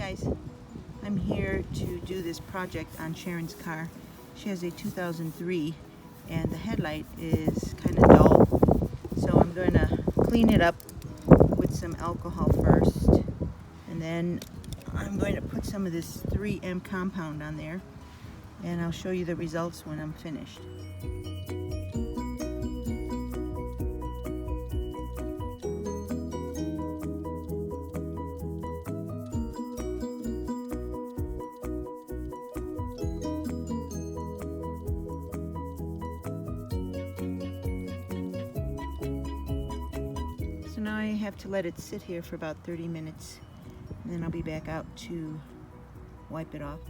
Guys, I'm here to do this project on Sharon's car. She has a 2003 and the headlight is kind of dull, so I'm going to clean it up with some alcohol first, and then I'm going to put some of this 3M compound on there, and I'll show you the results when I'm finished. So now I have to let it sit here for about 30 minutes, and then I'll be back out to wipe it off.